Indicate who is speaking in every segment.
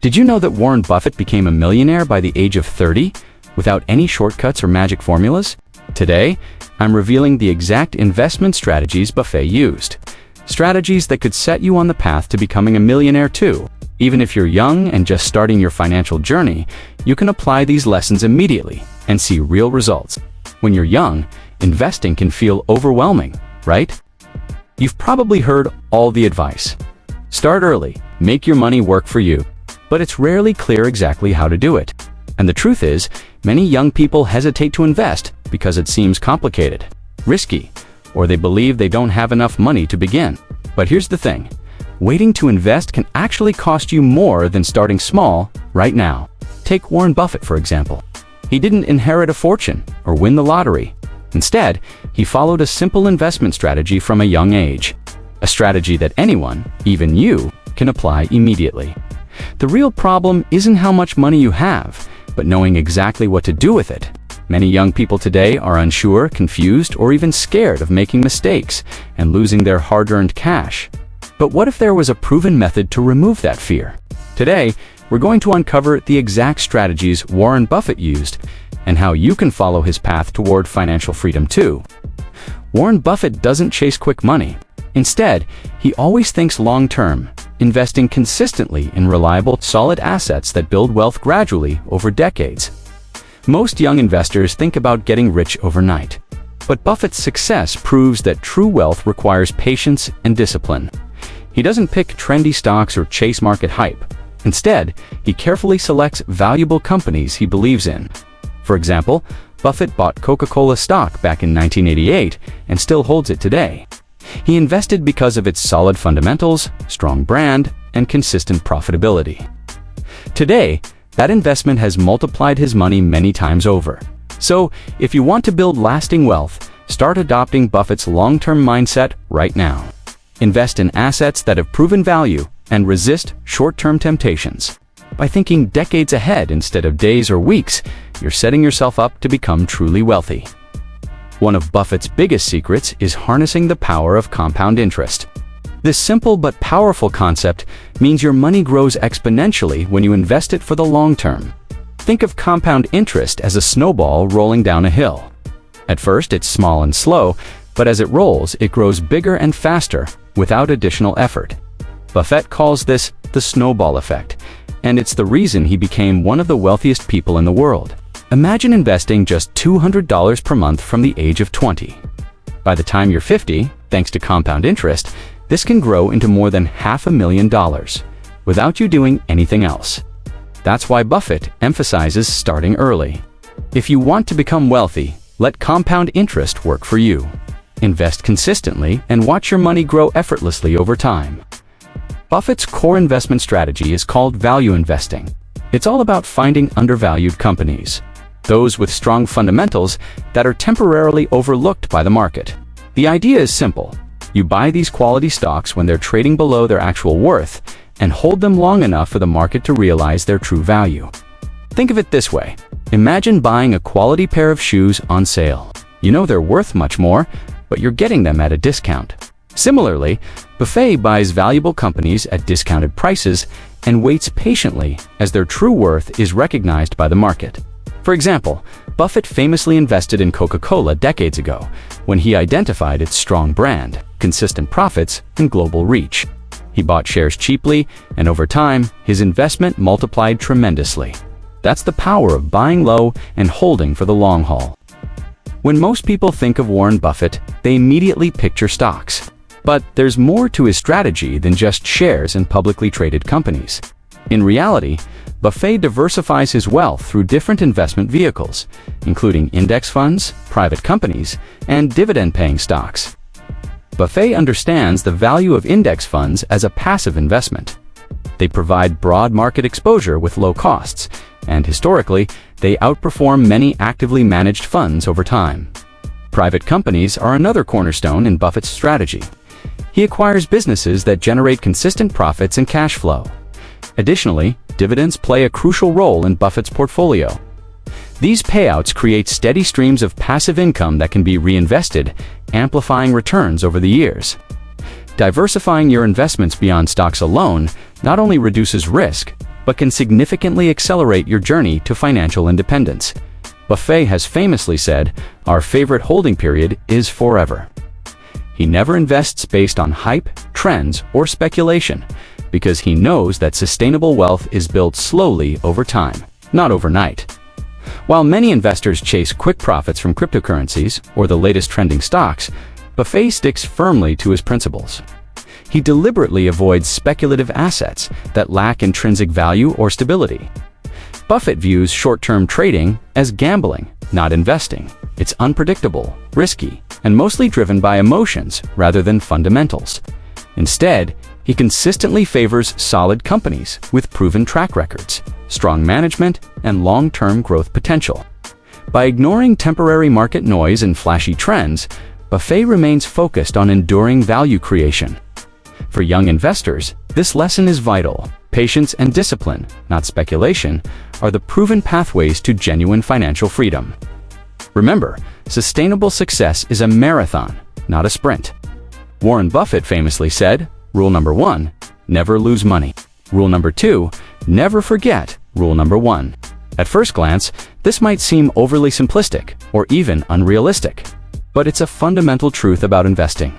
Speaker 1: Did you know that Warren Buffett became a millionaire by the age of 30 without any shortcuts or magic formulas? Today, I'm revealing the exact investment strategies Buffett used. Strategies that could set you on the path to becoming a millionaire too. Even if you're young and just starting your financial journey, you can apply these lessons immediately and see real results. When you're young, investing can feel overwhelming, right? You've probably heard all the advice. Start early, make your money work for you. But it's rarely clear exactly how to do it. And the truth is, many young people hesitate to invest because it seems complicated, risky, or they believe they don't have enough money to begin. But here's the thing. Waiting to invest can actually cost you more than starting small right now. Take Warren Buffett, for example. He didn't inherit a fortune or win the lottery. Instead, he followed a simple investment strategy from a young age. A strategy that anyone, even you, can apply immediately. The real problem isn't how much money you have, but knowing exactly what to do with it. Many young people today are unsure, confused, or even scared of making mistakes and losing their hard-earned cash. But what if there was a proven method to remove that fear? Today, we're going to uncover the exact strategies Warren Buffett used and how you can follow his path toward financial freedom too. Warren Buffett doesn't chase quick money. Instead, he always thinks long-term, investing consistently in reliable, solid assets that build wealth gradually over decades. Most young investors think about getting rich overnight. But Buffett's success proves that true wealth requires patience and discipline. He doesn't pick trendy stocks or chase market hype. Instead, he carefully selects valuable companies he believes in. For example, Buffett bought Coca-Cola stock back in 1988 and still holds it today. He invested because of its solid fundamentals, strong brand, and consistent profitability. Today, that investment has multiplied his money many times over. So, if you want to build lasting wealth, start adopting Buffett's long-term mindset right now. Invest in assets that have proven value and resist short-term temptations. By thinking decades ahead instead of days or weeks, you're setting yourself up to become truly wealthy. One of Buffett's biggest secrets is harnessing the power of compound interest. This simple but powerful concept means your money grows exponentially when you invest it for the long term. Think of compound interest as a snowball rolling down a hill. At first, it's small and slow, but as it rolls, it grows bigger and faster without additional effort. Buffett calls this the snowball effect, and it's the reason he became one of the wealthiest people in the world. Imagine investing just $200 per month from the age of 20. By the time you're 50, thanks to compound interest, this can grow into more than $500,000 without you doing anything else. That's why Buffett emphasizes starting early. If you want to become wealthy, let compound interest work for you. Invest consistently and watch your money grow effortlessly over time. Buffett's core investment strategy is called value investing. It's all about finding undervalued companies, those with strong fundamentals that are temporarily overlooked by the market. The idea is simple. You buy these quality stocks when they're trading below their actual worth and hold them long enough for the market to realize their true value. Think of it this way. Imagine buying a quality pair of shoes on sale. You know they're worth much more, but you're getting them at a discount. Similarly, Buffett buys valuable companies at discounted prices and waits patiently as their true worth is recognized by the market. For example, Buffett famously invested in Coca-Cola decades ago when he identified its strong brand, consistent profits, and global reach. He bought shares cheaply, and over time, his investment multiplied tremendously. That's the power of buying low and holding for the long haul. When most people think of Warren Buffett, they immediately picture stocks. But there's more to his strategy than just shares in publicly traded companies. In reality, Buffett diversifies his wealth through different investment vehicles, including index funds, private companies, and dividend-paying stocks. Buffett understands the value of index funds as a passive investment. They provide broad market exposure with low costs, and historically, they outperform many actively managed funds over time. Private companies are another cornerstone in Buffett's strategy. He acquires businesses that generate consistent profits and cash flow. Additionally, dividends play a crucial role in Buffett's portfolio. These payouts create steady streams of passive income that can be reinvested, amplifying returns over the years. Diversifying your investments beyond stocks alone not only reduces risk, but can significantly accelerate your journey to financial independence. Buffett has famously said, "Our favorite holding period is forever." He never invests based on hype, trends, or speculation, because he knows that sustainable wealth is built slowly over time, not overnight. While many investors chase quick profits from cryptocurrencies or the latest trending stocks, Buffett sticks firmly to his principles. He deliberately avoids speculative assets that lack intrinsic value or stability. Buffett views short-term trading as gambling, not investing. It's unpredictable, risky, and mostly driven by emotions rather than fundamentals. Instead, he consistently favors solid companies with proven track records, strong management, and long-term growth potential. By ignoring temporary market noise and flashy trends, Buffett remains focused on enduring value creation. For young investors, this lesson is vital. Patience and discipline, not speculation, are the proven pathways to genuine financial freedom. Remember, sustainable success is a marathon, not a sprint. Warren Buffett famously said, "Rule number 1, never lose money. Rule number 2, never forget rule number 1." At first glance, this might seem overly simplistic or even unrealistic, but it's a fundamental truth about investing.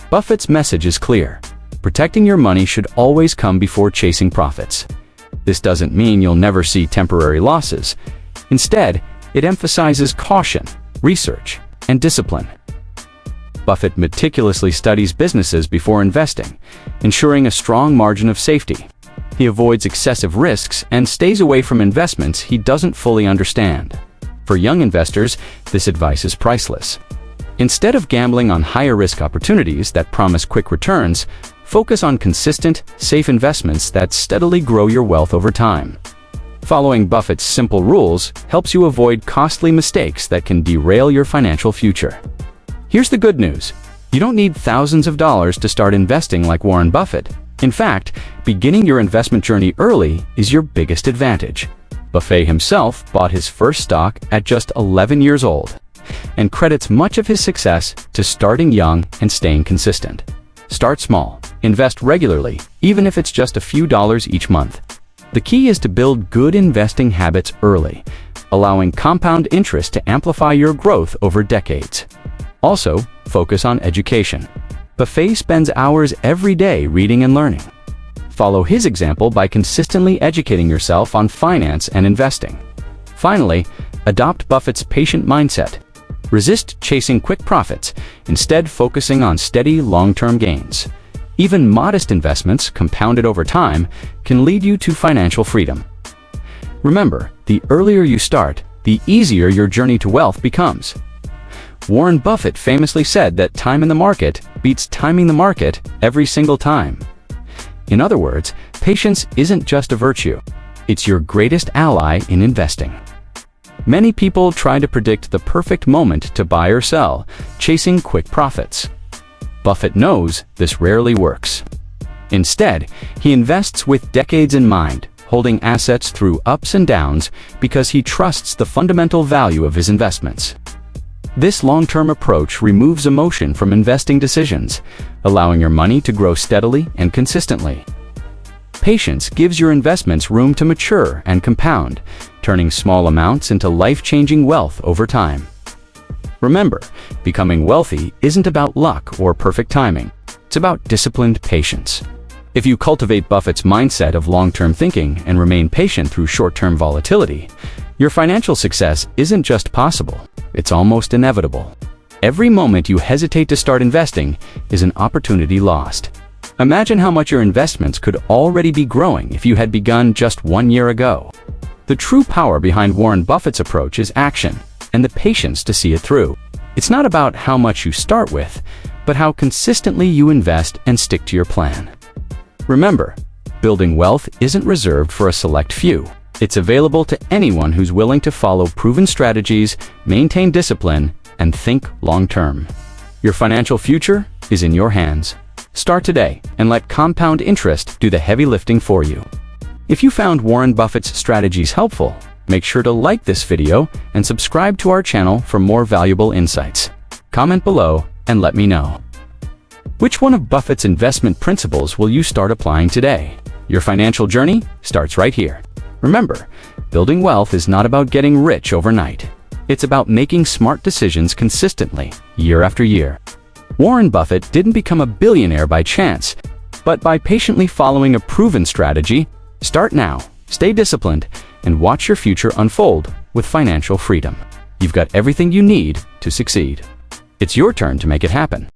Speaker 1: Buffett's message is clear. Protecting your money should always come before chasing profits. This doesn't mean you'll never see temporary losses. Instead, it emphasizes caution, research, and discipline. Buffett meticulously studies businesses before investing, ensuring a strong margin of safety. He avoids excessive risks and stays away from investments he doesn't fully understand. For young investors, this advice is priceless. Instead of gambling on higher-risk opportunities that promise quick returns, focus on consistent, safe investments that steadily grow your wealth over time. Following Buffett's simple rules helps you avoid costly mistakes that can derail your financial future. Here's the good news. You don't need thousands of dollars to start investing like Warren Buffett. In fact, beginning your investment journey early is your biggest advantage. Buffett himself bought his first stock at just 11 years old, and credits much of his success to starting young and staying consistent. Start small, invest regularly, even if it's just a few dollars each month. The key is to build good investing habits early, allowing compound interest to amplify your growth over decades. Also, focus on education. Buffett spends hours every day reading and learning. Follow his example by consistently educating yourself on finance and investing. Finally, adopt Buffett's patient mindset. Resist chasing quick profits, instead focusing on steady, long-term gains. Even modest investments, compounded over time, can lead you to financial freedom. Remember, the earlier you start, the easier your journey to wealth becomes. Warren Buffett famously said that time in the market beats timing the market every single time. In other words, patience isn't just a virtue. It's your greatest ally in investing. Many people try to predict the perfect moment to buy or sell, chasing quick profits. Buffett knows this rarely works. Instead, he invests with decades in mind, holding assets through ups and downs because he trusts the fundamental value of his investments. This long-term approach removes emotion from investing decisions, allowing your money to grow steadily and consistently. Patience gives your investments room to mature and compound, turning small amounts into life-changing wealth over time. Remember, becoming wealthy isn't about luck or perfect timing. It's about disciplined patience. If you cultivate Buffett's mindset of long-term thinking and remain patient through short-term volatility, your financial success isn't just possible, it's almost inevitable. Every moment you hesitate to start investing is an opportunity lost. Imagine how much your investments could already be growing if you had begun just 1 year ago. The true power behind Warren Buffett's approach is action and the patience to see it through. It's not about how much you start with, but how consistently you invest and stick to your plan. Remember, building wealth isn't reserved for a select few. It's available to anyone who's willing to follow proven strategies, maintain discipline, and think long-term. Your financial future is in your hands. Start today and let compound interest do the heavy lifting for you. If you found Warren Buffett's strategies helpful, make sure to like this video and subscribe to our channel for more valuable insights. Comment below and let me know. Which one of Buffett's investment principles will you start applying today? Your financial journey starts right here. Remember, building wealth is not about getting rich overnight. It's about making smart decisions consistently, year after year. Warren Buffett didn't become a billionaire by chance, but by patiently following a proven strategy. Start now, stay disciplined, and watch your future unfold with financial freedom. You've got everything you need to succeed. It's your turn to make it happen.